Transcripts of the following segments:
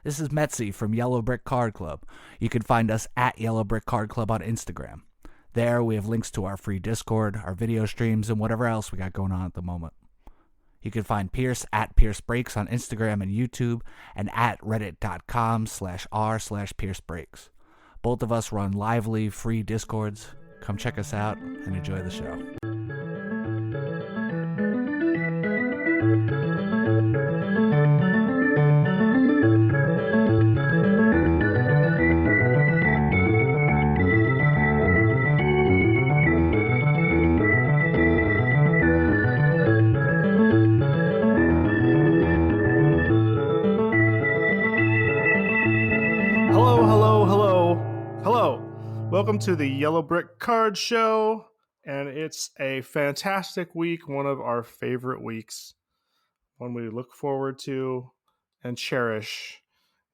This is Metzi from Yellow Brick Card Club. You can find us at Yellow Brick Card Club on Instagram. There we have links to our free Discord, our video streams, and whatever else we got going on at the moment. You can find Pierce at Pierce Breaks on Instagram and YouTube, and at reddit.com/r/Pierce Breaks. Both of us run lively, free Discords. Come check us out and enjoy the show. Welcome to the Yellow Brick Card Show, and it's a fantastic week, one of our favorite weeks, one we look forward to and cherish.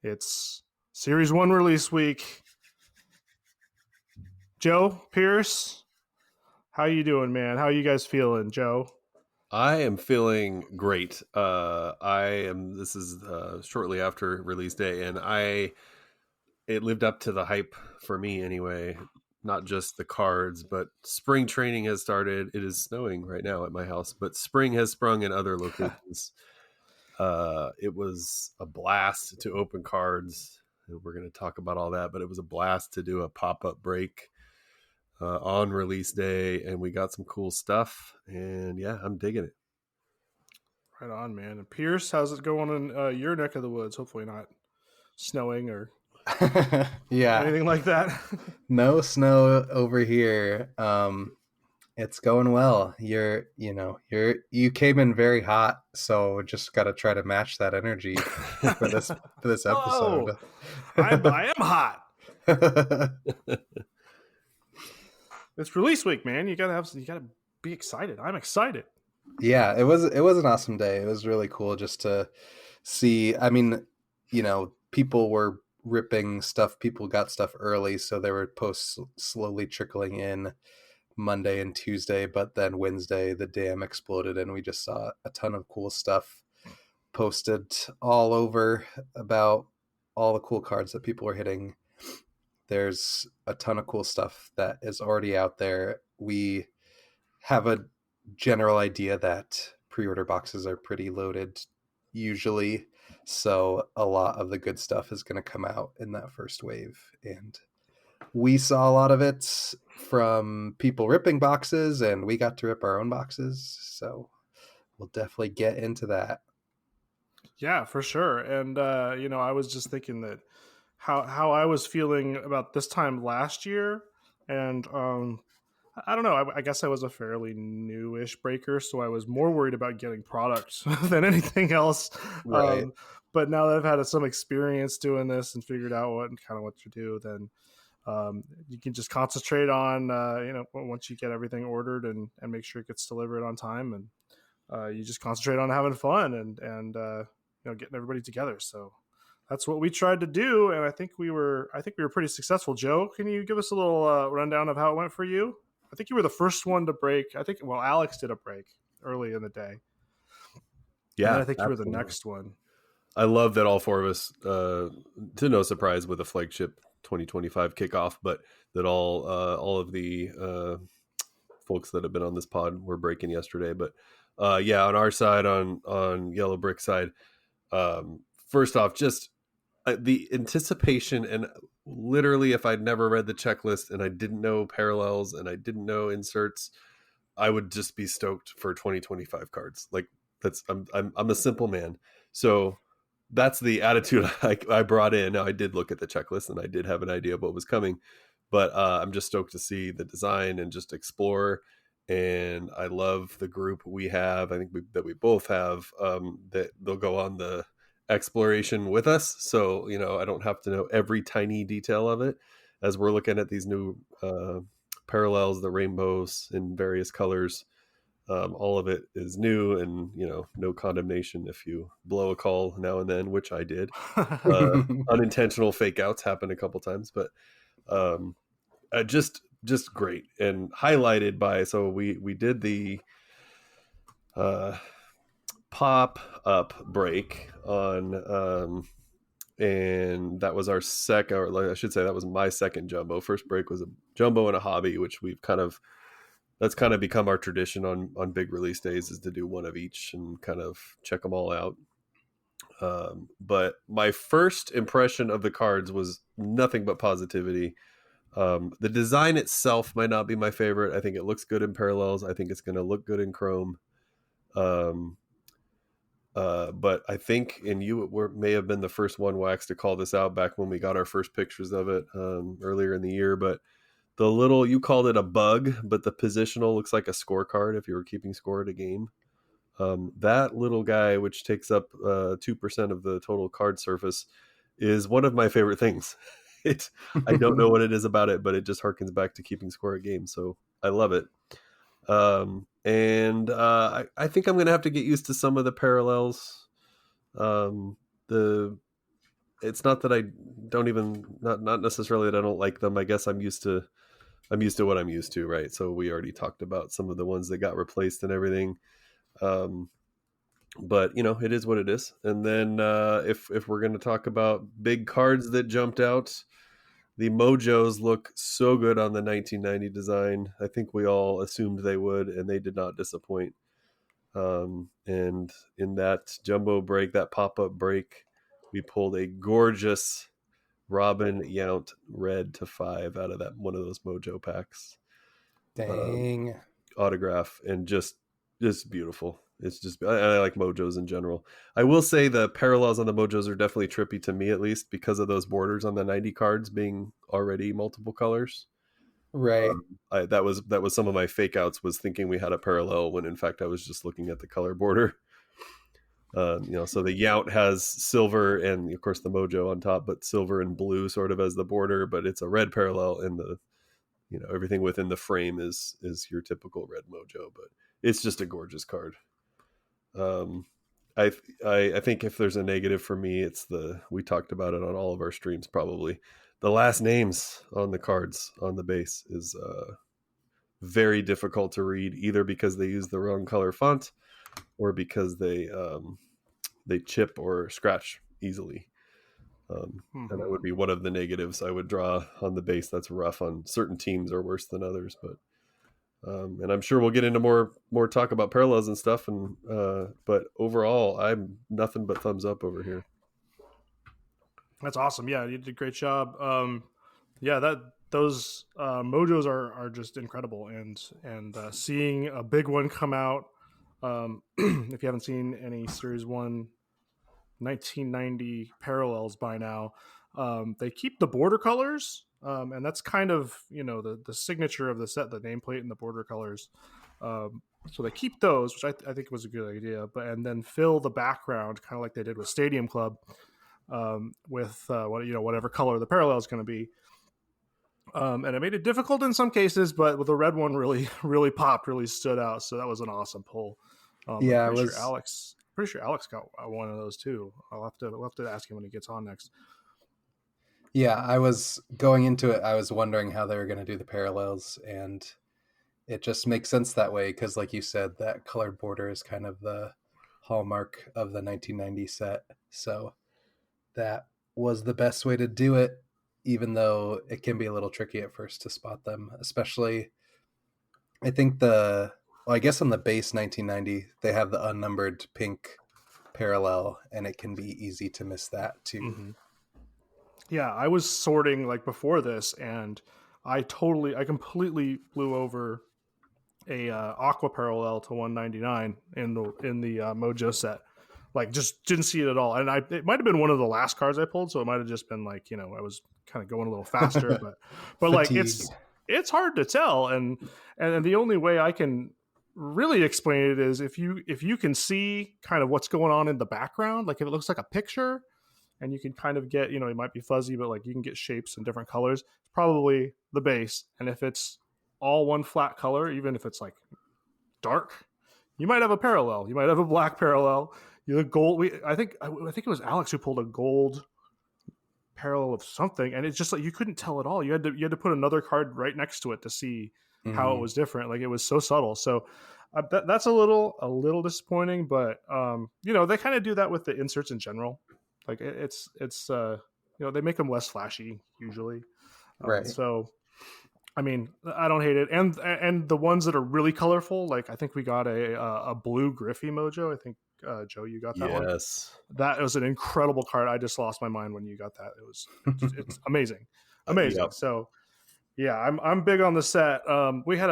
It's Series 1 release week. Joe, Pierce, how you doing, man? How you guys feeling, Joe? I am feeling great. This is shortly after release day, and it lived up to the hype for me anyway. Not just the cards, but spring training has started. It is snowing right now at my house, but spring has sprung in other locations. It was a blast to open cards. We're going to talk about all that, but it was a blast to do a pop-up break on release day, and we got some cool stuff, and yeah, I'm digging it. Right on, man. And Pierce, how's it going in your neck of the woods? Hopefully not snowing or yeah, anything like that. No snow over here. It's going well. You came in very hot, so just got to try to match that energy for this episode. I am hot. It's release week, man. You gotta be excited. I'm excited. Yeah, it was an awesome day. It was really cool just to see. I mean, people were ripping stuff. People got stuff early, so there were posts slowly trickling in Monday and Tuesday, but then Wednesday the dam exploded and we just saw a ton of cool stuff posted all over about all the cool cards that people are hitting. There's a ton of cool stuff that is already out there. We have a general idea that pre-order boxes are pretty loaded usually, so a lot of the good stuff is going to come out in that first wave, and we saw a lot of it from people ripping boxes, and we got to rip our own boxes, so we'll definitely get into that. Yeah, for sure. And I was just thinking that how I was feeling about this time last year, and I don't know. I guess I was a fairly newish breaker, so I was more worried about getting products than anything else. Right. But now that I've had some experience doing this and figured out what to do, then you can just concentrate on once you get everything ordered and make sure it gets delivered on time, and you just concentrate on having fun and getting everybody together. So that's what we tried to do, and I think we were pretty successful. Joe, can you give us a little rundown of how it went for you? I think you were the first one to break. Alex did a break early in the day. Yeah, and I think you were the next one. I love that all four of us, to no surprise with the flagship 2025 kickoff, but that all of the folks that have been on this pod were breaking yesterday. But on our side, on Yellow Brick side, first off, just the anticipation, and literally if I'd never read the checklist and I didn't know parallels and I didn't know inserts, I would just be stoked for 2025 cards. Like I'm a simple man. So that's the attitude I brought in. Now I did look at the checklist and I did have an idea of what was coming, but I'm just stoked to see the design and just explore. And I love the group we have. I think that we both have, that they'll go on the exploration with us, so I don't have to know every tiny detail of it as we're looking at these new parallels, the rainbows in various colors. All of it is new, and no condemnation if you blow a call now and then, which I did. Unintentional fake outs happen a couple times, but just great, and highlighted by, so we did the pop up break on and that was our second, or like I should say, that was my second jumbo. First break was a jumbo and a hobby, which that's kind of become our tradition on big release days, is to do one of each and kind of check them all out. But my first impression of the cards was nothing but positivity. The design itself might not be my favorite. I think it looks good in parallels. I think it's going to look good in chrome. But I think, and may have been the first one, Wax, to call this out back when we got our first pictures of it earlier in the year. But the little, you called it a bug, but the positional looks like a scorecard if you were keeping score at a game. That little guy, which takes up 2% of the total card surface, is one of my favorite things. I don't know what it is about it, but it just harkens back to keeping score at games. So I love it. I think I'm going to have to get used to some of the parallels. It's not that I don't even, not necessarily that I don't like them. I guess I'm used to what I'm used to, right? So we already talked about some of the ones that got replaced and everything. But you know, it is what it is. And then if we're going to talk about big cards that jumped out, the Mojos look so good on the 1990 design. I think we all assumed they would, and they did not disappoint. And in that jumbo break, that pop-up break, we pulled a gorgeous Robin Yount red to 5 out of that one of those Mojo packs. Dang. Autograph, and just beautiful. It's just, I like Mojos in general. I will say the parallels on the Mojos are definitely trippy to me, at least because of those borders on the 90 cards being already multiple colors. Right. That was some of my fake outs, was thinking we had a parallel when in fact I was just looking at the color border. So the Yount has silver and of course the Mojo on top, but silver and blue sort of as the border, but it's a red parallel, and the everything within the frame is your typical red Mojo, but it's just a gorgeous card. I think if there's a negative for me, it's we talked about it on all of our streams, probably the last names on the cards on the base is very difficult to read, either because they use the wrong color font or because they chip or scratch easily. And that would be one of the negatives I would draw on the base. That's rough on certain teams, or worse than others, but and I'm sure we'll get into more talk about parallels and stuff. And but overall, I'm nothing but thumbs up over here. That's awesome. Yeah, you did a great job. Those Mojos are just incredible, and seeing a big one come out. If you haven't seen any Series 1 1990 parallels by now, they keep the border colors. And that's kind of, the signature of the set, the nameplate and the border colors. So they keep those, which I think was a good idea. And then fill the background kind of like they did with Stadium Club, with whatever color the parallel is going to be. And it made it difficult in some cases, but with the red one really, really popped, really stood out. So that was an awesome pull. Yeah, pretty sure Alex got one of those too. We'll have to ask him when he gets on next. Yeah, I was going into it, I was wondering how they were going to do the parallels, and it just makes sense that way because, like you said, that colored border is kind of the hallmark of the 1990 set. So that was the best way to do it, even though it can be a little tricky at first to spot them, especially, I think I guess on the base 1990, they have the unnumbered pink parallel, and it can be easy to miss that too. Mm-hmm. Yeah, I was sorting like before this, and I completely blew over a aqua parallel to 199 in the Mojo set. Like, just didn't see it at all. And it might have been one of the last cards I pulled, so it might have just been like, I was kind of going a little faster, but like it's hard to tell, and the only way I can really explain it is if you can see kind of what's going on in the background, like if it looks like a picture. And you can kind of get, it might be fuzzy, but like you can get shapes in different colors. It's probably the base. And if it's all one flat color, even if it's like dark, you might have a parallel. You might have a black parallel. The gold. I think it was Alex who pulled a gold parallel of something, and it's just like you couldn't tell at all. You had to put another card right next to it to see how it was different. Like it was so subtle. So that's a little disappointing, but they kind of do that with the inserts in general. Like it's they make them less flashy usually. Right. So I mean, I don't hate it, and the ones that are really colorful, like I think we got a blue Griffey Mojo. I think Joe, you got that one. Yes. That was an incredible card. I just lost my mind when you got that. It's amazing, amazing. Yep. So yeah, I'm big on the set. We had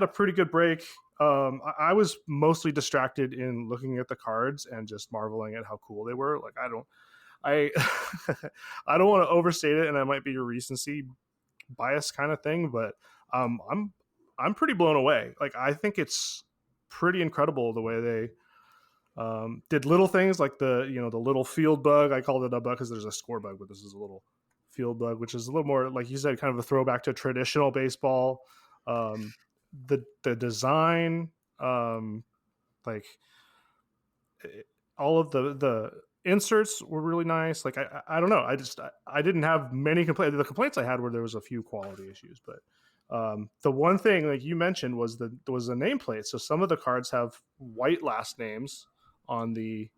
a pretty good break. I was mostly distracted in looking at the cards and just marveling at how cool they were. Like I I don't want to overstate it, and that might be a recency bias kind of thing, but I'm pretty blown away. Like I think it's pretty incredible the way they did little things like the little field bug. I called it a bug because there's a score bug, but this is a little field bug, which is a little more, like you said, kind of a throwback to traditional baseball. The design, like all of the inserts were really nice. Like I don't know. I didn't have many complaints. The complaints I had were there was a few quality issues, but the one thing like you mentioned was the nameplate. So some of the cards have white last names on the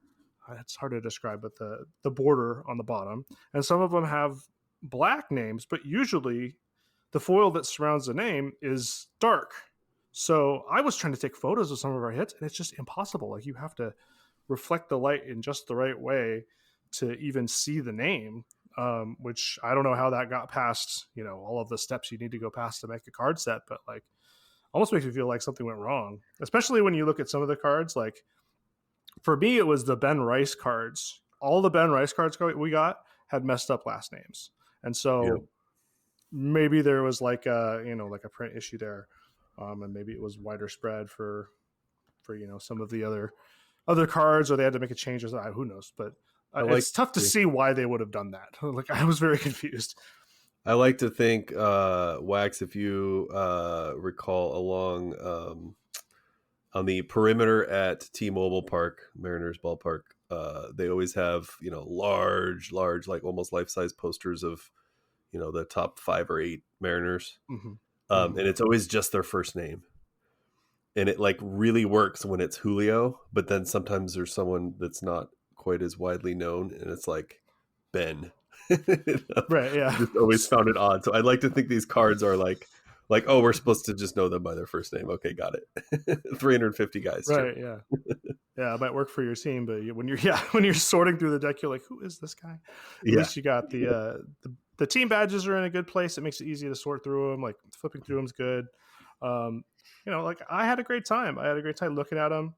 it's hard to describe, but the border on the bottom, and some of them have black names, but usually the foil that surrounds the name is dark. So I was trying to take photos of some of our hits, and it's just impossible. Like you have to reflect the light in just the right way to even see the name, which I don't know how that got past, all of the steps you need to go past to make a card set, but like almost makes me feel like something went wrong, especially when you look at some of the cards. Like for me, it was the Ben Rice cards. All the Ben Rice cards we got had messed up last names. And so maybe there was like a print issue there. And maybe it was wider spread for some of the other cards, or they had to make a change or something. Who knows? But it's tough to see why they would have done that. Like I was very confused. I like to think, Wax, if you recall, along on the perimeter at T-Mobile Park, Mariners Ballpark, they always have large, like almost life-size posters of the top 5 or 8 Mariners, and it's always just their first name. And it like really works when it's Julio, but then sometimes there's someone that's not quite as widely known, and it's like Ben. Right? Yeah. I just always found it odd. So I'd like to think these cards are like, oh, we're supposed to just know them by their first name. Okay, got it. 350 guys. Right? Sure. Yeah. Yeah, it might work for your team, but when you're sorting through the deck, you're like, who is this guy? At least you got the team badges are in a good place. It makes it easy to sort through them. Like flipping through them is good. Like I had a great time. I had a great time looking at them.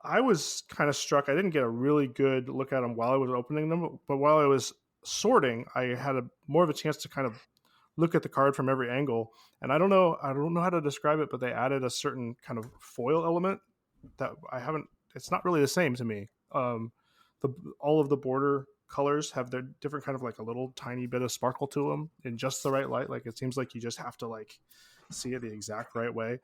I was kind of struck. I didn't get a really good look at them while I was opening them, but while I was sorting, I had more of a chance to kind of look at the card from every angle. And I don't know how to describe it, but they added a certain kind of foil element that it's not really the same to me. All of the border colors have their different kind of like a little tiny bit of sparkle to them in just the right light. Like it seems like you just have to like see it the exact right way.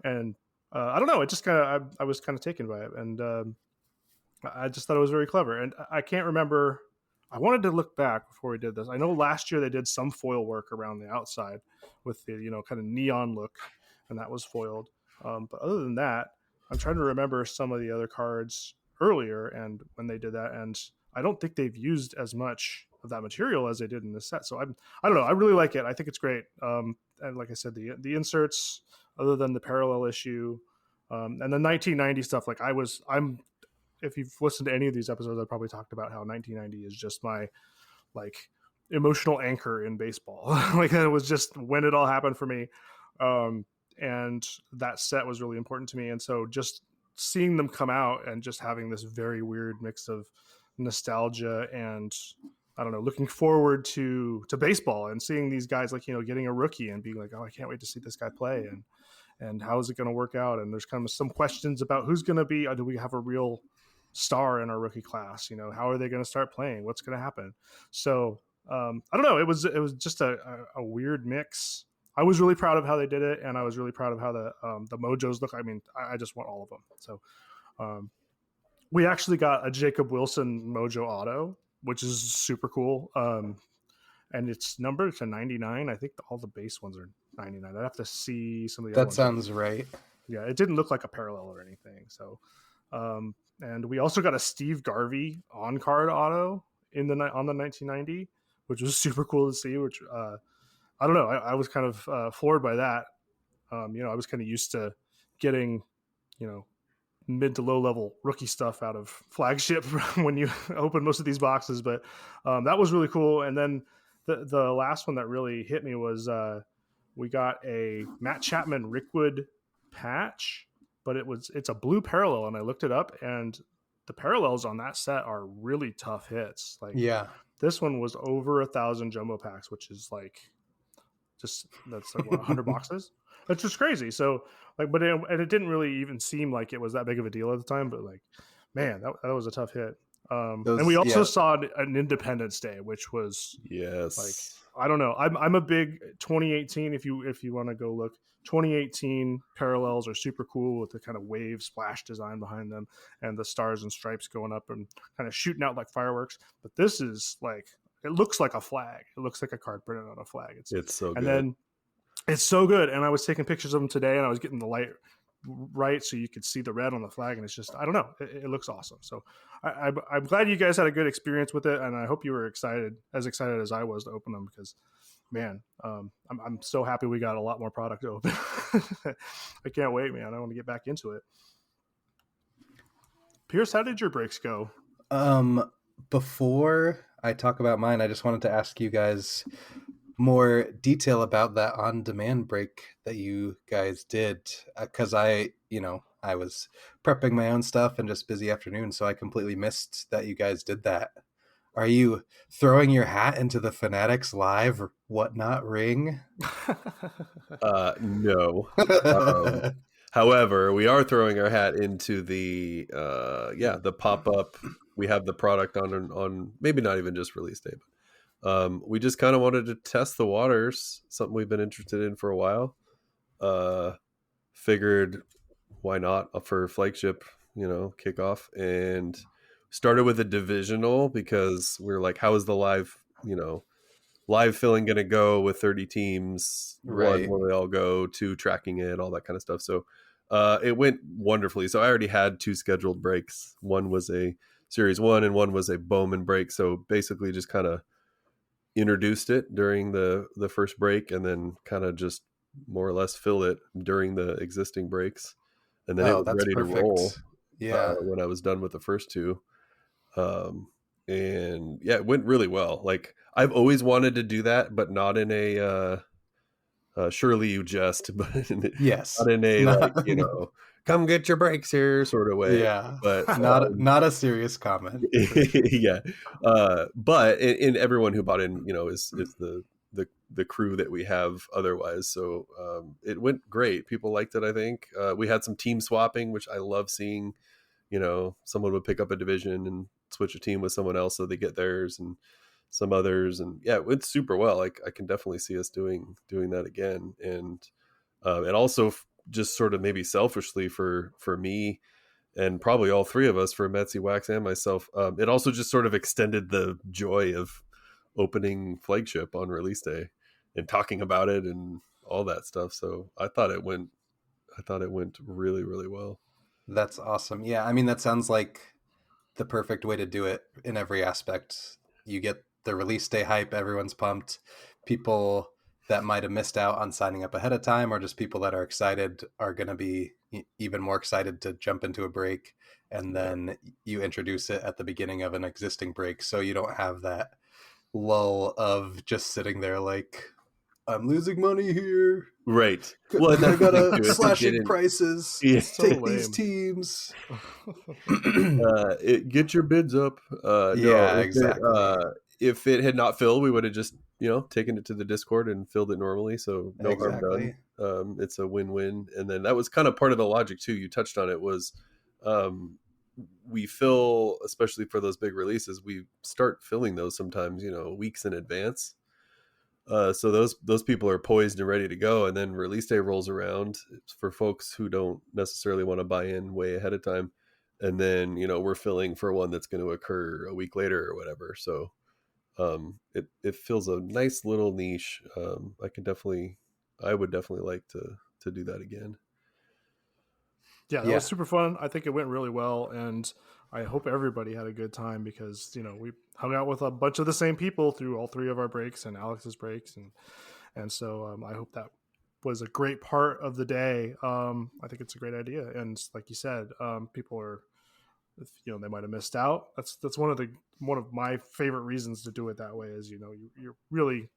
And I don't know, it just kind of I was kind of taken by it, and I just thought it was very clever. And I can't remember, I wanted to look back before we did this. I know last year they did some foil work around the outside with the kind of neon look, and that was foiled. But other than that, I'm trying to remember some of the other cards earlier and when they did that, and I don't think they've used as much of that material as they did in this set. So I don't know. I really like it. I think it's great. And like I said, the inserts, other than the parallel issue, and the 1990 stuff. Like if you've listened to any of these episodes, I probably talked about how 1990 is just my like emotional anchor in baseball. Like it was just when it all happened for me. And that set was really important to me. And so just seeing them come out and just having this very weird mix of nostalgia and I don't know, looking forward to baseball and seeing these guys like, getting a rookie and being like, oh, I can't wait to see this guy play. And how is it going to work out? And there's kind of some questions about who's going to be, do we have a real star in our rookie class? How are they going to start playing? What's going to happen? So I don't know. It was just a weird mix. I was really proud of how they did it. And I was really proud of how the Mojos look. I mean, I just want all of them. So we actually got a Jacob Wilson Mojo auto, which is super cool. And it's numbered to 99. I think all the base ones are 99. I'd have to see some of the other ones. That sounds right. Yeah, it didn't look like a parallel or anything. So, And we also got a Steve Garvey on card auto on the 1990, which was super cool to see. Which I don't know, I was kind of floored by that. I was kind of used to getting, mid to low level rookie stuff out of flagship when you open most of these boxes, but that was really cool. And then the last one that really hit me was we got a Matt Chapman Rickwood patch, but it's a blue parallel, and I looked it up, and the parallels on that set are really tough hits. Like, Yeah. this one was over 1,000 jumbo packs, which is like that's like 100 boxes. That's just crazy. So like, and it didn't really even seem like it was that big of a deal at the time, but like, man, that was a tough hit. And we also saw an Independence Day, which was like, I don't know. I'm a big 2018. If you want to go look, 2018 parallels are super cool with the kind of wave splash design behind them and the stars and stripes going up and kind of shooting out like fireworks. But this is like, it looks like a flag. It looks like a card printed on a flag. It's so good. And then it's so good. And I was taking pictures of them today, and I was getting the light right so you could see the red on the flag. And it's just, I don't know, it looks awesome. So I'm glad you guys had a good experience with it, and I hope you were excited as I was to open them, because man, I'm so happy we got a lot more product to open. I can't wait, man. I want to get back into it. Pierce, how did your breaks go? Before I talk about mine, I just wanted to ask you guys more detail about that on-demand break that you guys did, because I was prepping my own stuff and just busy afternoon, so I completely missed that you guys did that. Are you throwing your hat into the Fanatics Live or whatnot ring? No. However, we are throwing our hat into the pop-up. We have the product on maybe not even just release day, but we just kind of wanted to test the waters, something we've been interested in for a while. Figured why not for flagship, kickoff, and started with a divisional because we're like, how is the live filling going to go with 30 teams? Right. One, will they all go? Two, tracking it, all that kind of stuff. So it went wonderfully. So I already had 2 scheduled breaks. One was a Series 1 and one was a Bowman break. So basically just kind of introduced it during the first break, and then kind of just more or less fill it during the existing breaks. And then it was ready to roll when I was done with the first 2. And yeah, it went really well. Like, I've always wanted to do that, but not in a surely you jest, but not in a come get your breaks here sort of way. Yeah, but not a serious comment. Yeah, but in everyone who bought in, is the crew that we have otherwise. So it went great. People liked it. I think we had some team swapping, which I love seeing. Someone would pick up a division and switch a team with someone else so they get theirs, and some others, and yeah, it went super well. Like, I can definitely see us doing that again. And also just sort of maybe selfishly for me, and probably all 3 of us, for Metzi, Wax, and myself, it also just sort of extended the joy of opening flagship on release day and talking about it and all that stuff. So I thought it went really, really well. That's awesome. Yeah, I mean, that sounds like the perfect way to do it in every aspect. You get the release day hype, everyone's pumped. People that might have missed out on signing up ahead of time, or just people that are excited, are going to be even more excited to jump into a break. And then you introduce it at the beginning of an existing break, so you don't have that lull of just sitting there like, I'm losing money here. Right. Well, I gotta slashing prices. Yeah. Take these teams. Get your bids up. Exactly. If it had not filled, we would have just taken it to the Discord and filled it normally. So no harm done. It's a win-win. And then that was kind of part of the logic too. You touched on it, was we fill, especially for those big releases, we start filling those sometimes weeks in advance. So those people are poised and ready to go, and then release day rolls around. It's for folks who don't necessarily want to buy in way ahead of time, and then we're filling for one that's going to occur a week later or whatever. So it fills a nice little niche. I would definitely like to do that again. Yeah, that Yeah. was super fun. I think it went really well, and I hope everybody had a good time because we hung out with a bunch of the same people through all three of our breaks and Alex's breaks, and so I hope that was a great part of the day. I think it's a great idea, and like you said, people are, they might have missed out. That's one of my favorite reasons to do it that way is you really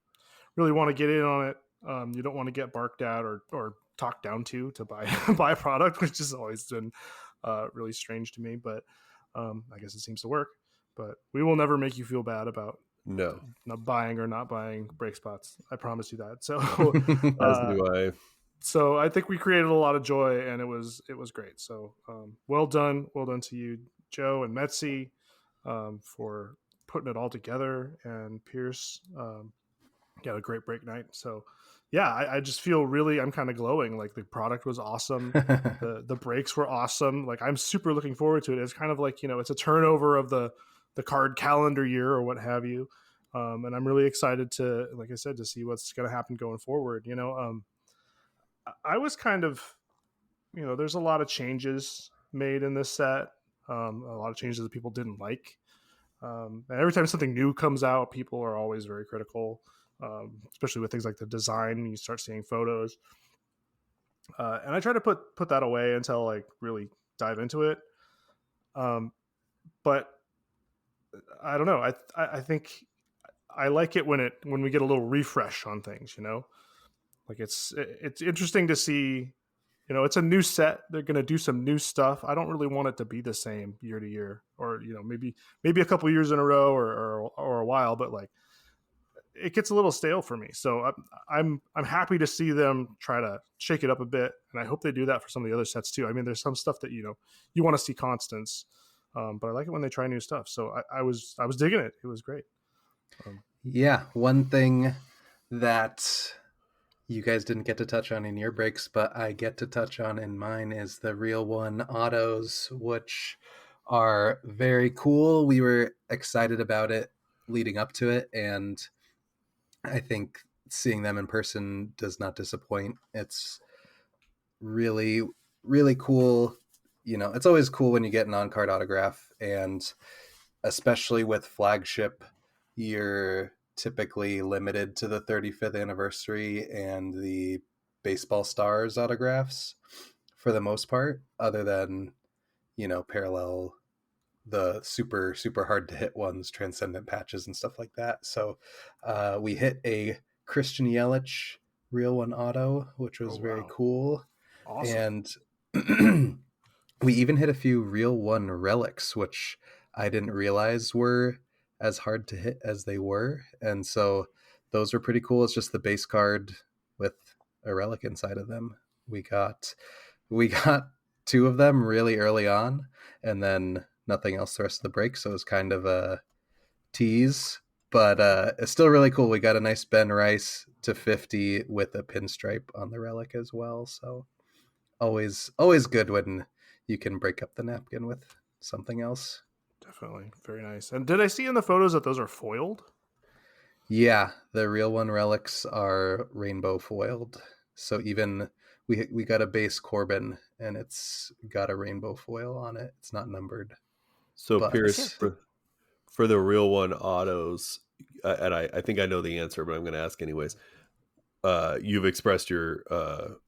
want to get in on it. You don't want to get barked at or talked down to buy buy a product, which has always been really strange to me. But I guess it seems to work. But we will never make you feel bad about No, not buying or not buying brake spots. I promise you that. So as do I. so I think we created a lot of joy, and it was great. So well done to you, Joe and Metzi, for putting it all together, and Pierce. Had a great break night. So yeah, I just feel I'm kind of glowing. Like the product was awesome. The breaks were awesome. Like I'm super looking forward to it. It's kind of like, it's a turnover of the card calendar year or what have you. And I'm really excited to, like I said, to see what's going to happen going forward. I was kind of, there's a lot of changes made in this set. A lot of changes that people didn't like. And every time something new comes out, people are always very critical. Especially with things like the design, when you start seeing photos. And I try to put that away until like really dive into it. But I don't know. I think I like it when we get a little refresh on things. Like it's interesting to see. It's a new set. They're going to do some new stuff. I don't really want it to be the same year to year, or maybe a couple years in a row, or a while. But like, it gets a little stale for me. So I'm happy to see them try to shake it up a bit, and I hope they do that for some of the other sets too. I mean, there's some stuff that you want to see constants, but I like it when they try new stuff. So I was digging it. It was great. Yeah, one thing that you guys didn't get to touch on in your breaks, but I get to touch on in mine is the Real One autos, which are very cool. We were excited about it leading up to it, and I think seeing them in person does not disappoint. It's really, really cool. It's always cool when you get an on-card autograph, and especially with flagship, you're typically limited to the 35th anniversary and the baseball stars autographs for the most part, other than, parallel, the super, super hard to hit ones, transcendent patches and stuff like that. So we hit a Christian Yelich Real One auto, which was very cool. Awesome. And we even hit a few Real One relics, which I didn't realize were as hard to hit as they were. And so those were pretty cool. It's just the base card with a relic inside of them. We got two of them really early on, and then nothing else the rest of the break. So it was kind of a tease, but it's still really cool. We got a nice Ben Rice to 50 with a pinstripe on the relic as well. So always good when you can break up the napkin with something else. Definitely. Very nice. And did I see in the photos that those are foiled? Yeah, the Real One relics are rainbow foiled. So even we got a base Corbin, and it's got a rainbow foil on it. It's not numbered. So But Pierce, for the Real One autos, and I think I know the answer, but I'm going to ask anyways. You've expressed your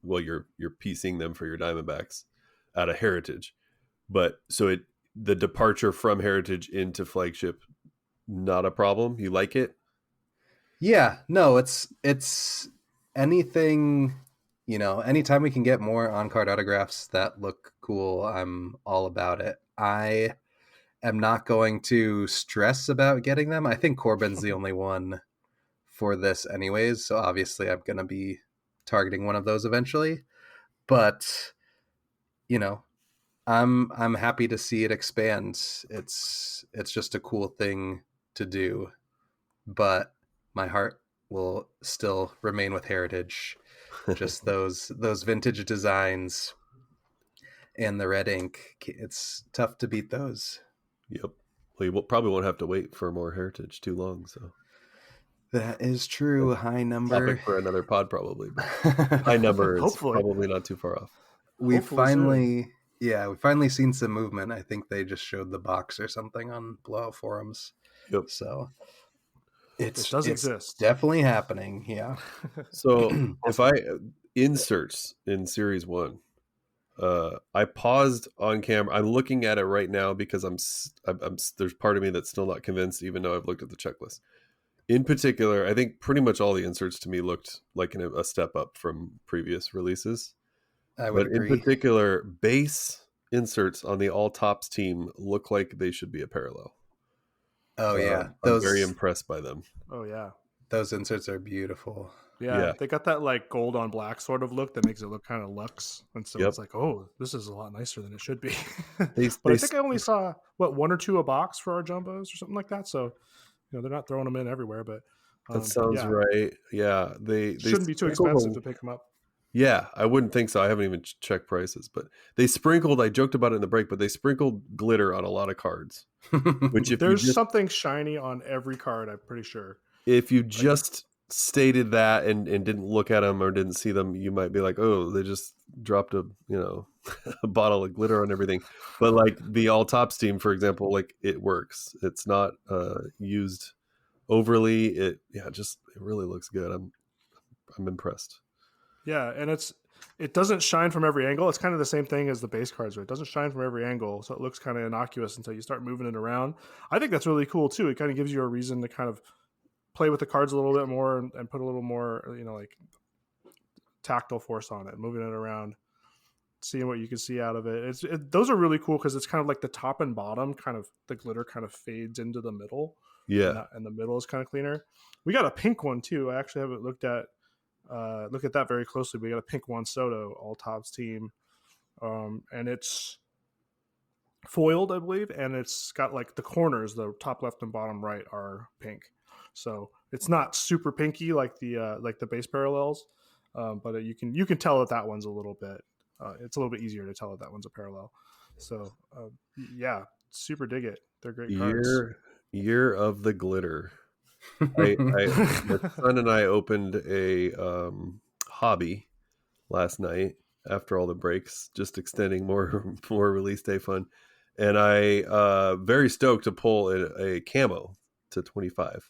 you're piecing them for your Diamondbacks out of Heritage, but so the departure from Heritage into flagship, not a problem. You like it? Yeah, no, it's anything, anytime we can get more on-card autographs that look cool, I'm all about it. I am not going to stress about getting them. I think Corbin's the only one for this anyways, so obviously I'm going to be targeting one of those eventually. But, I'm happy to see it expand. It's just a cool thing to do. But my heart will still remain with Heritage. Just those vintage designs and the red ink. It's tough to beat those. Yep. Well, you probably won't have to wait for more Heritage too long. So that is true. High number topic for another pod, probably. But high number is Hopefully. probably not too far off. We Hopefully finally, Yeah, we've finally seen some movement. I think they just showed the box or something on Blowout forums. Yep. So It does it's exist. definitely happening. Yeah. So if I inserts in Series 1, I paused on camera. I'm looking at it right now because I'm there's part of me that's still not convinced, even though I've looked at the checklist. In particular, I think pretty much all the inserts to me looked like a step up from previous releases. I would But in agree. particular, base inserts on the all tops team look like they should be a parallel. Oh yeah, I'm very impressed by them. Oh yeah. those inserts are beautiful. Yeah. They got that like gold on black sort of look that makes it look kind of luxe, and so Yep. it's like, oh, this is a lot nicer than it should be. They- But I they- think I only saw one or two a box for our jumbos or something like that. So they're not throwing them in everywhere, but That sounds right. Yeah, they shouldn't be too sprinkled expensive to pick them up. Yeah, I wouldn't think so. I haven't even checked prices, but they sprinkled. I joked about it in the break, but they sprinkled glitter on a lot of cards. Which, if There's you just, something shiny on every card, I'm pretty sure. if you just stated that and didn't look at them or didn't see them, you might be like, "Oh, they just dropped a a bottle of glitter on everything." But like the all tops team, for example, like it works. It's not used overly. It really looks good. I'm impressed. Yeah, and it doesn't shine from every angle. It's kind of the same thing as the base cards, right? It doesn't shine from every angle, so it looks kind of innocuous until you start moving it around. I think that's really cool too. It kind of gives you a reason to kind of play with the cards a little bit more and put a little more, like tactile force on it, moving it around, seeing what you can see out of it. Those are really cool because it's kind of like the top and bottom, kind of the glitter kind of fades into the middle. Yeah, and the middle is kind of cleaner. We got a pink one too. I actually haven't look at that very closely. We got a pink Juan Soto all tops team, and it's foiled, I believe, and it's got like the corners, the top left and bottom right are pink. So it's not super pinky like the base parallels, but you can tell that one's a little bit. It's a little bit easier to tell that one's a parallel. So yeah, super dig it. They're great cards. Year of the glitter. My son and I opened a hobby last night after all the breaks, just extending more release day fun, and I very stoked to pull a camo to 25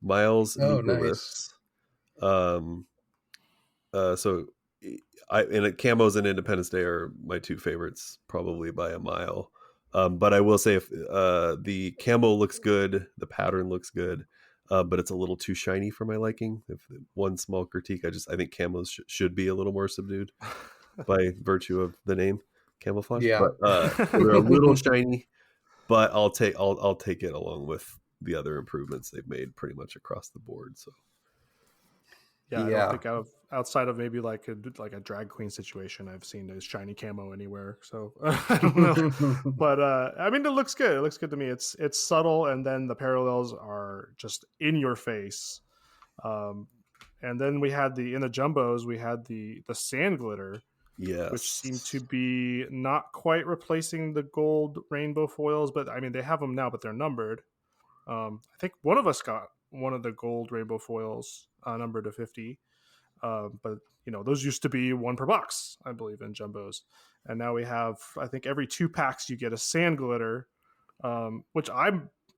Miles Oh, Nicholas. So camos and Independence Day are my two favorites, probably by a mile. But I will say, if the camo looks good, the pattern looks good, but it's a little too shiny for my liking. If one small critique, I think camos should be a little more subdued by virtue of the name camouflage. Yeah. But they're a little shiny, but I'll take it along with the other improvements they've made pretty much across the board. So yeah, I don't think outside of maybe like a drag queen situation, I've seen a shiny camo anywhere. So I don't know, but I mean, it looks good. It looks good to me. It's subtle, and then the parallels are just in your face. And then we had in the jumbos, we had the sand glitter, yes, which seemed to be not quite replacing the gold rainbow foils, but I mean, they have them now, but they're numbered. I think one of us got one of the gold rainbow foils numbered to 50. But those used to be one per box, I believe, in jumbos. And now we have, I think every 2 packs you get a sand glitter, which I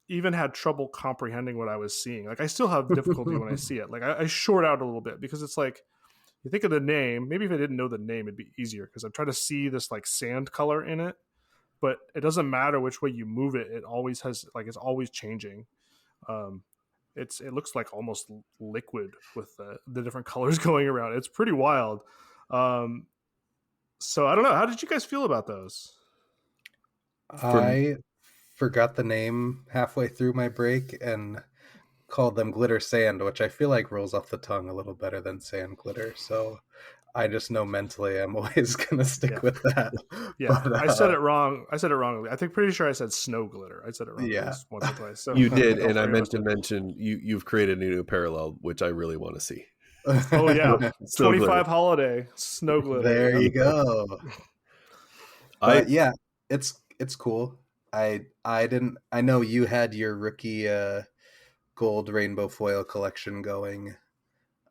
even had trouble comprehending what I was seeing. Like I still have difficulty when I see it. Like I short out a little bit because it's like, you think of the name, maybe if I didn't know the name, it'd be easier because I'm trying to see this like sand color in it, but it doesn't matter which way you move it. It always has it's always changing. It looks like almost liquid with the different colors going around. It's pretty wild. So I don't know. How did you guys feel about those? I forgot the name halfway through my break and called them glitter sand, which I feel like rolls off the tongue a little better than sand glitter. So I just know mentally I'm always gonna stick with that. Yeah, but, I said it wrong. I said it wrongly. I think pretty sure I said snow glitter. I said it wrong. Yeah, once or twice. So you did, and I meant to mention you've created a new parallel, which I really want to see. Oh yeah, 25 holiday snow glitter. There you go. Yeah, it's cool. I know you had your rookie gold rainbow foil collection going,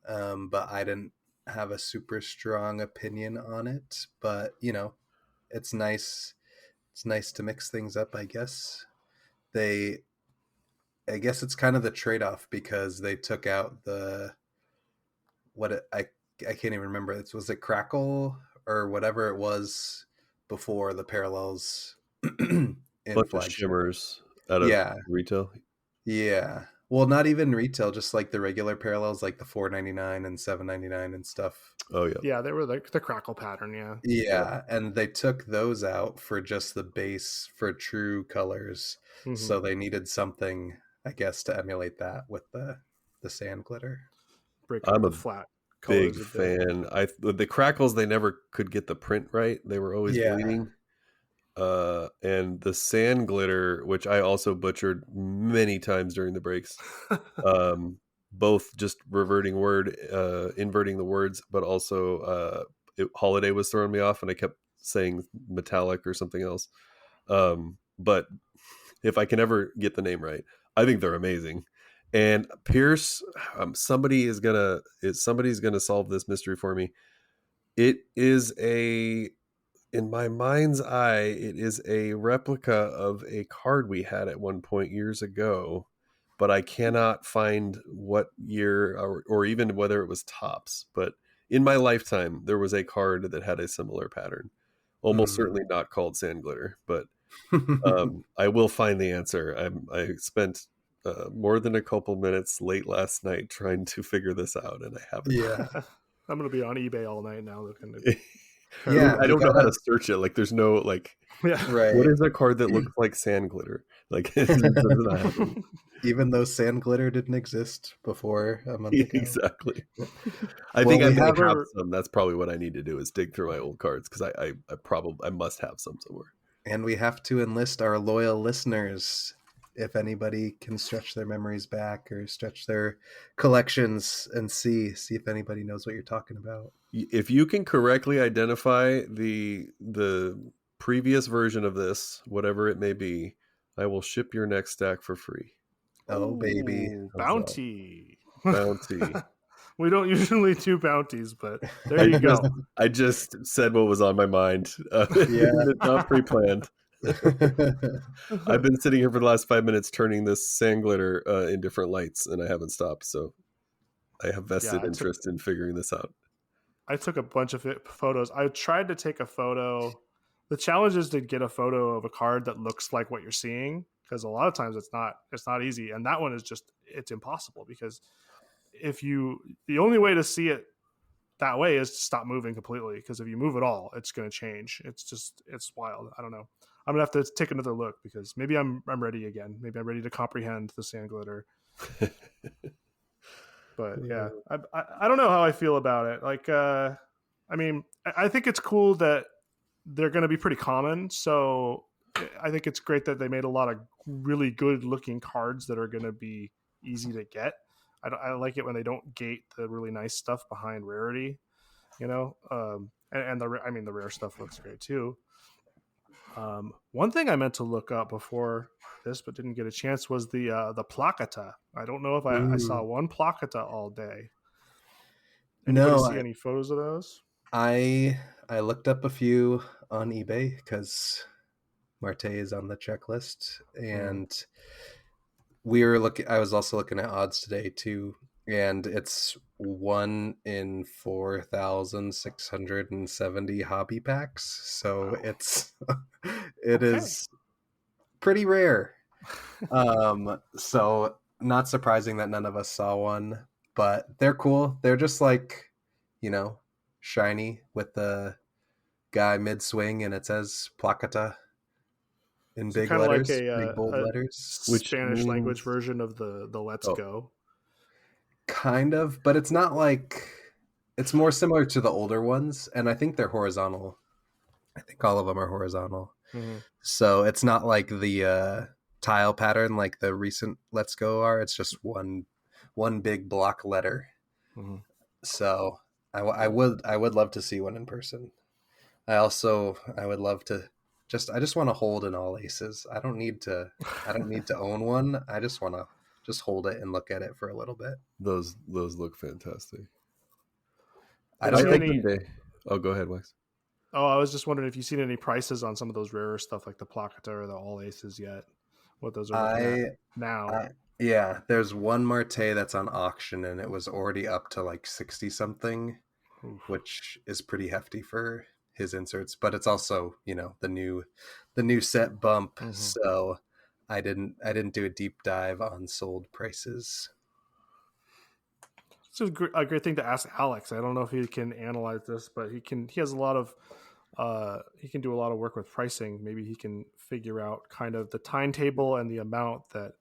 but I didn't have a super strong opinion on it. But it's nice. It's nice to mix things up, I guess. I guess it's kind of the trade-off because they took out I can't even remember. Was it Crackle or whatever it was before the parallels in Bunch of flagship? shimmers out of retail. Yeah. Well, not even retail, just like the regular parallels, like the $4.99 and $7.99 and stuff. Oh yeah. Yeah, they were the crackle pattern. Yeah. Yeah, and they took those out for just the base for true colors. Mhm. So they needed something, I guess, to emulate that with the sand glitter. Break I'm up a the flat big colors a bit. fan. The crackles, they never could get the print right. They were always bleeding. And the sand glitter, which I also butchered many times during the breaks, both just inverting the words, but also holiday was throwing me off, and I kept saying metallic or something else. But if I can ever get the name right, I think they're amazing. And Pierce, somebody's gonna solve this mystery for me. It is in my mind's eye, it is a replica of a card we had at one point years ago, but I cannot find what year or even whether it was Topps. But in my lifetime, there was a card that had a similar pattern. Almost certainly not called sand glitter, but I will find the answer. I spent more than a couple minutes late last night trying to figure this out, and I haven't. Yeah. I'm gonna be on eBay all night now looking at Yeah, I don't know how to search it. Like, there's no like, yeah. right. what is a card that looks like sand glitter? Like, it does not happen. Even though sand glitter didn't exist before a month ago. Exactly. I Well, think I we may have have some. That's probably what I need to do, is dig through my old cards, because I must have some somewhere. And we have to enlist our loyal listeners. If anybody can stretch their memories back or stretch their collections and see if anybody knows what you're talking about. If you can correctly identify the previous version of this, whatever it may be, I will ship your next stack for free. Oh, baby. Ooh, bounty. Bounty. We don't usually do bounties, but there you go. I just said what was on my mind. Yeah. It's not pre-planned. I've been sitting here for the last 5 minutes turning this sand glitter in different lights, and I haven't stopped. So I have vested interest in figuring this out. I took a bunch of photos. I tried to take a photo. The challenge is to get a photo of a card that looks like what you're seeing, because a lot of times it's not easy. And that one is it's impossible, because the only way to see it that way is to stop moving completely, because if you move at all, it's going to change. It's wild. I don't know. I'm gonna have to take another look, because maybe I'm ready again. Maybe I'm ready to comprehend the sand glitter. But yeah, I don't know how I feel about it. Like, I mean, I think it's cool that they're going to be pretty common. So I think it's great that they made a lot of really good looking cards that are going to be easy to get. I like it when they don't gate the really nice stuff behind rarity, you know. And the rare stuff looks great too. One thing I meant to look up before this, but didn't get a chance, was the placata. I don't know if I saw one placata all day. Anybody see any photos of those? I looked up a few on eBay because Marte is on the checklist, and I was also looking at odds today too, and it's 1 in 4,670 hobby packs. So it is pretty rare. So not surprising that none of us saw one, but they're cool. They're just like, shiny with the guy mid swing, and it says placata in big letters, like big bold letters. Which Spanish language version of the Let's Go. Kind of, but it's not like, it's more similar to the older ones, and I think they're horizontal. I think all of them are horizontal. Mm-hmm. So it's not like the tile pattern like the recent Let's Go are. It's just one big block letter. Mm-hmm. So I would love to see one in person. I would love to I just want to hold an all aces. I don't need to own one. I just want to hold it and look at it for a little bit. Those look fantastic. I don't think Oh, go ahead, Wax. Oh, I was just wondering if you've seen any prices on some of those rarer stuff like the Placata or the All Aces yet. What those are looking at now. Yeah, there's one Marte that's on auction and it was already up to like 60 something, Oof. which is pretty hefty for his inserts, but it's also, the new set bump. Mhm. So I didn't do a deep dive on sold prices. It's a great thing to ask Alex. I don't know if he can analyze this, but he has a lot of he can do a lot of work with pricing. Maybe he can figure out kind of the timetable and the amount that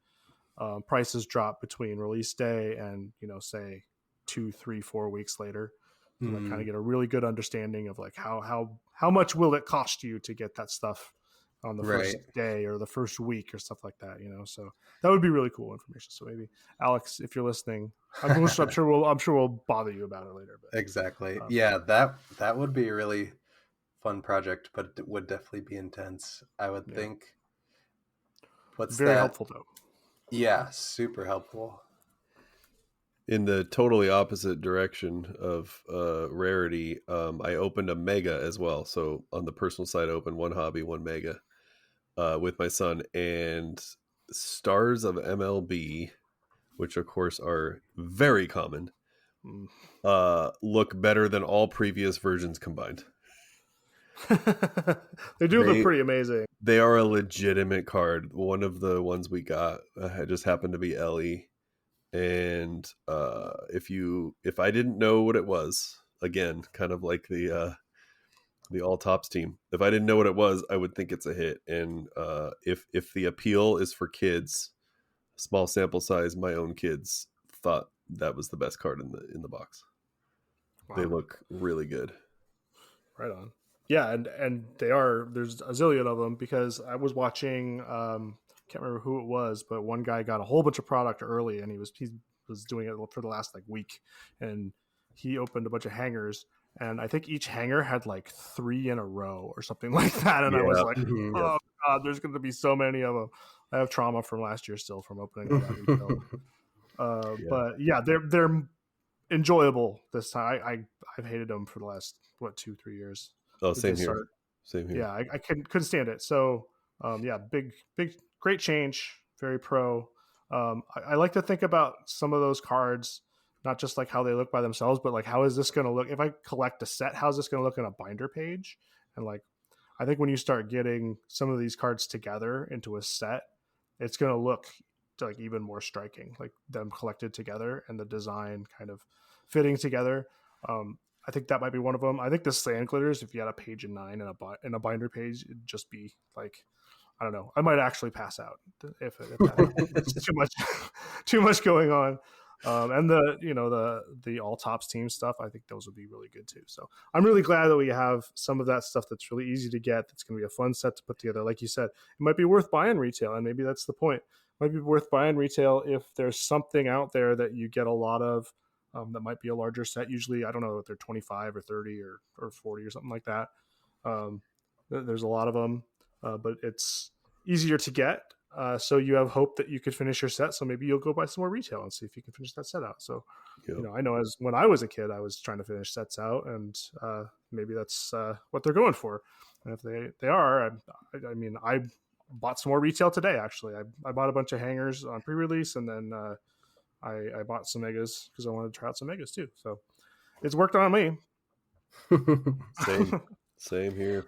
prices drop between release day and say 2, 3, 4 weeks later, to like kind of get a really good understanding of like how much will it cost you to get that stuff on the first day or the first week or stuff like that. So that would be really cool information. So maybe Alex, if you're listening, I'm sure we'll bother you about it later. But, exactly. Yeah, that would be a really fun project, but it would definitely be intense, I would think. What's very that? Helpful though. Yeah, super helpful. In the totally opposite direction of rarity, I opened a mega as well. So on the personal side, I opened one hobby, one mega with my son, and Stars of MLB, which of course are very common, look better than all previous versions combined. They do look pretty amazing. They are a legitimate card. One of the ones we got just happened to be Ellie. And if I didn't know what it was, again, kind of like the all tops team, if I didn't know what it was, I would think it's a hit. And if the appeal is for kids, small sample size, my own kids thought that was the best card in the box. Wow. They look really good. Right on. Yeah, and there's a zillion of them, because I was watching can't remember who it was, but one guy got a whole bunch of product early, and he was doing it for the last like week, and he opened a bunch of hangers, and I think each hanger had like 3 in a row or something like that, and I was like, oh god, there's going to be so many of them. I have trauma from last year still from opening all that retail. But yeah, they're enjoyable this time. I've hated them for the last 2-3 years. Oh, same here. Same here. Yeah, I couldn't stand it. So big great change. Very pro. I like to think about some of those cards, not just like how they look by themselves, but like how is this going to look if I collect a set? How's this going to look in a binder page? And like, I think when you start getting some of these cards together into a set, it's going to look like even more striking, like them collected together and the design kind of fitting together. I think that might be one of them. I think the sand glitters, if you had a page in 9 and a binder page, it'd just be like, I don't know. I might actually pass out if it's too much going on. And the all tops team stuff, I think those would be really good too. So I'm really glad that we have some of that stuff that's really easy to get. That's going to be a fun set to put together. Like you said, it might be worth buying retail, and maybe that's the point. It might be worth buying retail if there's something out there that you get a lot of. That might be a larger set. Usually, I don't know if they're 25 or 30 or 40 or something like that. There's a lot of them, but it's easier to get. So you have hope that you could finish your set. So maybe you'll go buy some more retail and see if you can finish that set out. So, I know as when I was a kid, I was trying to finish sets out, and maybe that's what they're going for. And if they are, I mean, I bought some more retail today. Actually, I bought a bunch of hangers on pre-release, and then I bought some megas because I wanted to try out some megas too. So it's worked on me. Same here.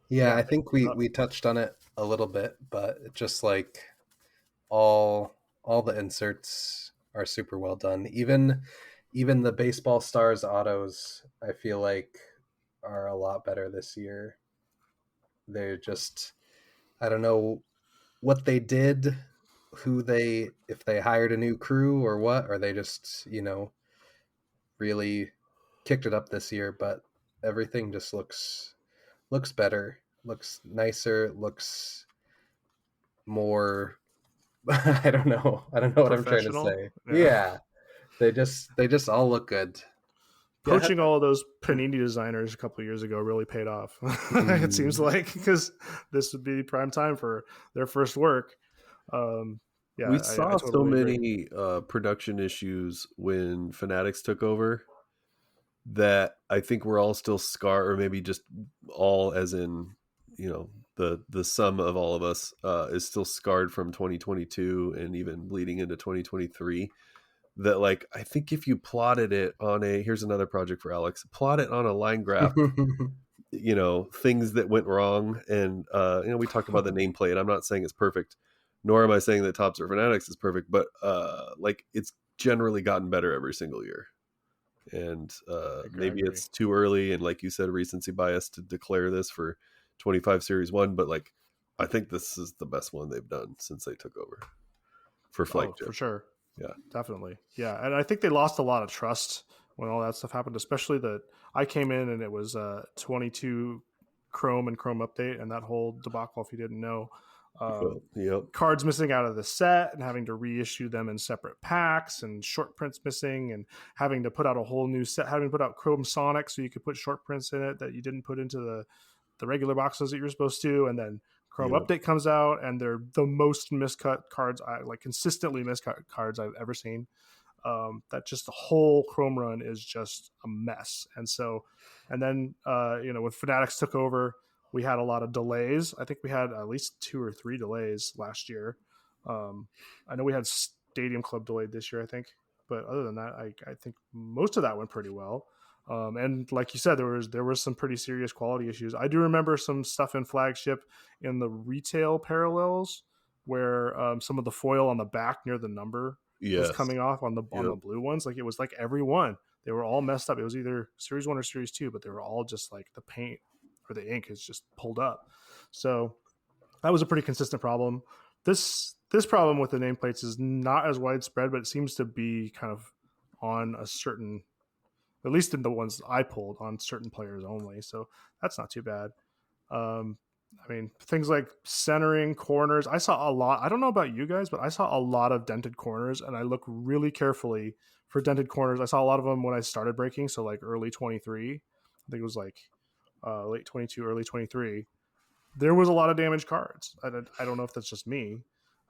Yeah, I think we touched on it a little bit, but just like all the inserts are super well done. Even the baseball stars autos, I feel like, are a lot better this year. They're just, I don't know what they did, if they hired a new crew or what, or they just, really kicked it up this year, but everything just looks better, looks nicer, looks more I don't know what I'm trying to say. Yeah. They just all look good. Poaching all of those Panini designers a couple of years ago really paid off. It seems like, because this would be prime time for their first work. We saw so many production issues when Fanatics took over. that I think we're all still scarred, or maybe just all as in, the sum of all of us is still scarred from 2022 and even bleeding into 2023. That, like, I think if you plotted it on here's another project for Alex, plot it on a line graph, things that went wrong. And, we talked about the nameplate. I'm not saying it's perfect, nor am I saying that Tops or Fanatics is perfect, but like, it's generally gotten better every single year. And maybe it's too early, and like you said, recency bias to declare this for 25 Series 1, but like, I think this is the best one they've done since they took over for flagship. For sure. Yeah, definitely. Yeah, and I think they lost a lot of trust when all that stuff happened, especially that I came in and it was 22 Chrome and Chrome update, and that whole debacle, if you didn't know. Yep. Cards missing out of the set and having to reissue them in separate packs, and short prints missing, and having to put out a whole new set, having to put out Chrome Sonic so you could put short prints in it that you didn't put into the regular boxes that you're supposed to. And then Chrome update comes out, and they're the most miscut cards, consistently miscut cards I've ever seen. That just the whole Chrome run is just a mess. And so, and then when Fanatics took over, we had a lot of delays. I think we had at least 2 or 3 delays last year. I know we had Stadium Club delayed this year, I think, but other than that, I think most of that went pretty well. And like you said, there was some pretty serious quality issues. I do remember some stuff in flagship in the retail parallels where some of the foil on the back near the number was coming off on the blue ones. Like, it was like every one, they were all messed up. It was either Series 1 or Series 2, but they were all just like the paint or the ink is just pulled up. So that was a pretty consistent problem. This problem with the nameplates is not as widespread, but it seems to be kind of on a certain, at least in the ones I pulled, on certain players only. So that's not too bad. I mean, things like centering corners, I saw a lot. I don't know about you guys, but I saw a lot of dented corners, and I look really carefully for dented corners. I saw a lot of them when I started breaking. So like early 23, I think it was like late 22, early 23. There was a lot of damaged cards. I don't know if that's just me,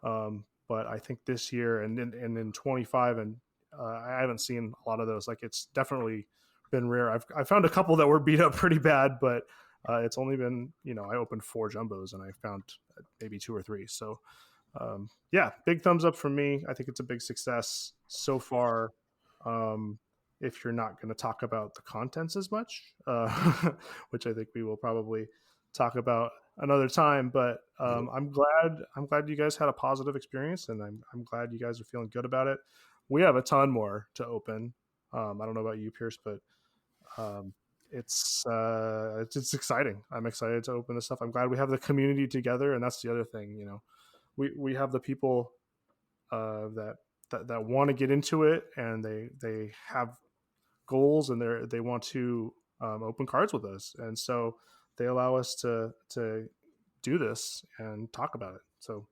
but I think this year and in 25, and I haven't seen a lot of those. Like, it's definitely been rare. I found a couple that were beat up pretty bad, but it's only been, I opened 4 jumbos and I found maybe 2 or 3. So yeah, big thumbs up from me. I think it's a big success so far. If you're not going to talk about the contents as much, which I think we will probably talk about another time, but I'm glad you guys had a positive experience, and I'm glad you guys are feeling good about it. We have a ton more to open. I don't know about you, Pierce, but it's exciting. I'm excited to open this stuff. I'm glad we have the community together, and that's the other thing. We have the people that want to get into it, and they have goals, and they want to open cards with us, and so they allow us to do this and talk about it. So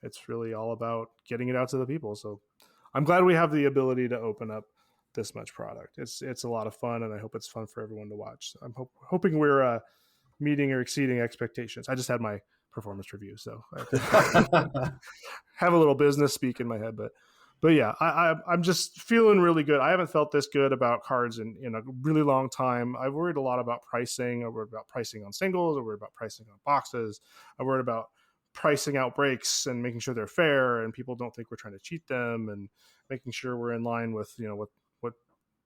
it's really all about getting it out to the people. So I'm glad we have the ability to open up this much product. It's a lot of fun, and I hope it's fun for everyone to watch. I'm hoping we're meeting or exceeding expectations. I just had my performance review, so I have a little business speak in my head, but yeah, I'm just feeling really good. I haven't felt this good about cards in a really long time. I've worried a lot about pricing. I worried about pricing on singles. I worried about pricing on boxes. I worried about pricing out breaks and making sure they're fair and people don't think we're trying to cheat them, and making sure we're in line with what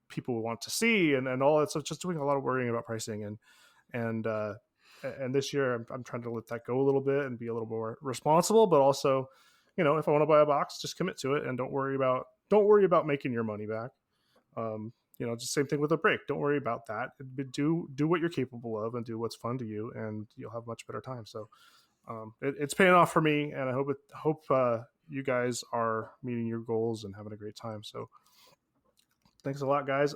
people want to see and all that. So just doing a lot of worrying about pricing, and this year I'm trying to let that go a little bit and be a little more responsible, but also, if I want to buy a box, just commit to it and don't worry about making your money back. It's the same thing with a break. Don't worry about that. Do what you're capable of and do what's fun to you, and you'll have much better time. So it's paying off for me, and I hope you guys are meeting your goals and having a great time. So thanks a lot, guys.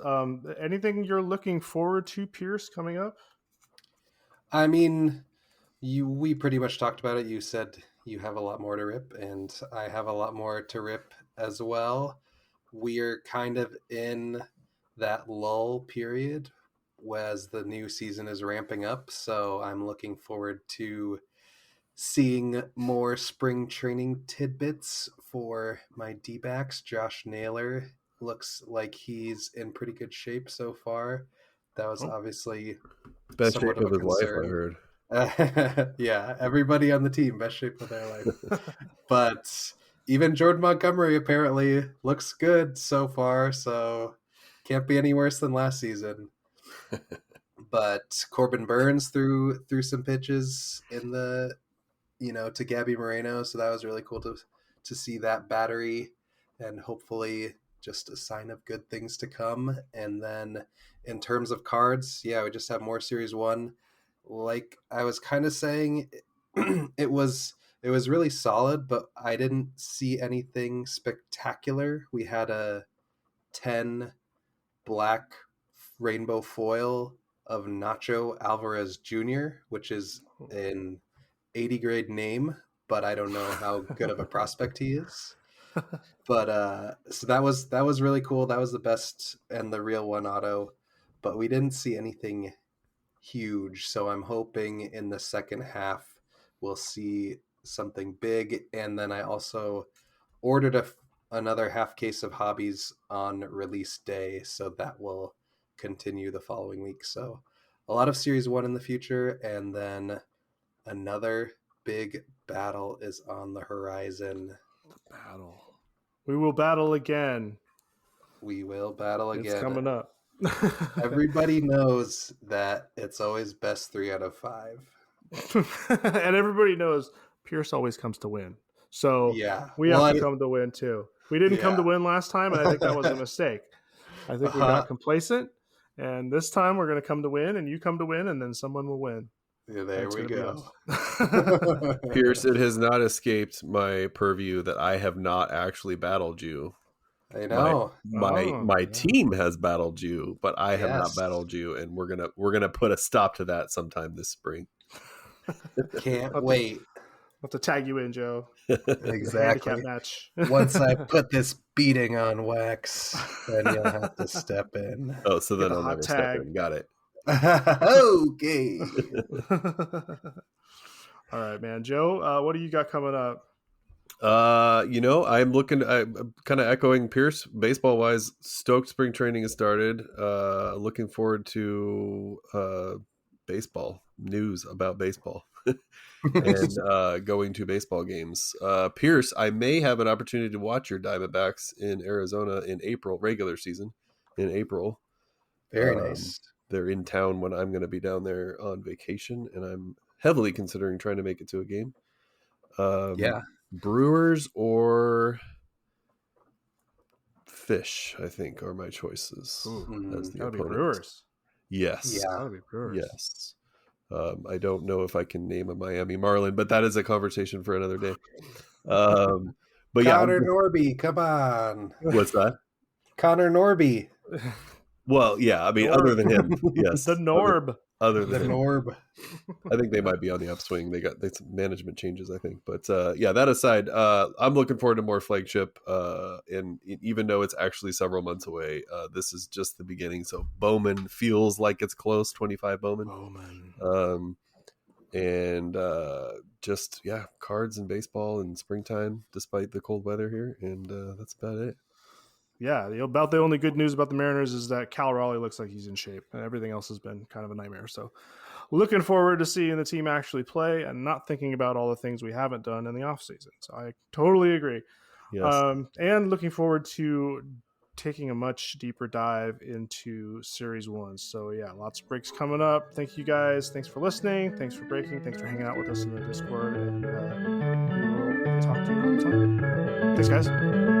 Anything you're looking forward to, Pierce, coming up? I mean, we pretty much talked about it. You said you have a lot more to rip, and I have a lot more to rip as well. We're kind of in that lull period as the new season is ramping up, so I'm looking forward to seeing more spring training tidbits for my D-backs. Josh Naylor looks like he's in pretty good shape so far. That was obviously Best somewhat shape of a his life, I concern. heard. Yeah, everybody on the team, best shape of their life. But even Jordan Montgomery apparently looks good so far, so can't be any worse than last season. But Corbin Burns threw some pitches in the, to Gabby Moreno, so that was really cool to see that battery, and hopefully just a sign of good things to come. And then in terms of cards, yeah, we just have more Series 1. Like I was kind of saying, it was really solid, but I didn't see anything spectacular. We had a 10 black rainbow foil of Nacho Alvarez Jr., which is an 80 grade name, but I don't know how good of a prospect he is. But so that was really cool. That was the best and the real one auto, but we didn't see anything huge. So I'm hoping in the second half we'll see something big. And then I also ordered another half case of hobbies on release day, so that will continue the following week. So a lot of Series 1 in the future, and then another big battle is on the horizon. Battle. We will battle again. We will battle again. It's coming up. Everybody knows that it's always best 3 out of 5. And everybody knows Pierce always comes to win. So Yeah, we have to come to win too. We didn't come to Yeah. win last time, and I think that was a mistake. I think we got complacent, and this time we're going to come to win, and you come to win, and then someone will win. Yeah, there It's we gonna go. be us. Pierce, it has not escaped my purview that I have not actually battled you. I know. My team has battled you, but I have not Yes. battled you, and we're gonna put a stop to that sometime this spring. Can't wait. I'll have to tag you in, Joe. Exactly. Handicap match. Once I put this beating on Wax, then you'll have to step in. Oh, so then Get a I'll hot never step tag. in. Got it. Okay. All right, man. Joe, what do you got coming up? I'm kind of echoing Pierce baseball wise. Stoked spring training has started. Looking forward to baseball news about baseball and going to baseball games. Pierce, I may have an opportunity to watch your Diamondbacks in Arizona in April, regular season in April. Very nice. They're in town when I'm going to be down there on vacation, and I'm heavily considering trying to make it to a game. Yeah. Brewers or Fish, I think, are my choices. As the That'll be opponent. Brewers. Yes. Yeah. That'll be Brewers. Yes. I don't know if I can name a Miami Marlin, but that is a conversation for another day. But Connor Norby, come on. What's that? Connor Norby. Well, yeah, I mean, Norb. other than him, yes. The Norb. Other The than him. Norb. I think they might be on the upswing. They some management changes, I think. But yeah, that aside, I'm looking forward to more flagship. And even though it's actually several months away, this is just the beginning. So Bowman feels like it's close. 25 Bowman. And just cards and baseball in springtime, despite the cold weather here, and that's about it. Yeah, about the only good news about the Mariners is that Cal Raleigh looks like he's in shape, and everything else has been kind of a nightmare. So looking forward to seeing the team actually play and not thinking about all the things we haven't done in the offseason. So I totally agree. Yes. And looking forward to taking a much deeper dive into Series 1. So yeah, lots of breaks coming up. Thank you guys. Thanks for listening. Thanks for breaking. Thanks for hanging out with us in the Discord. And we will talk to you another time. Thanks, guys.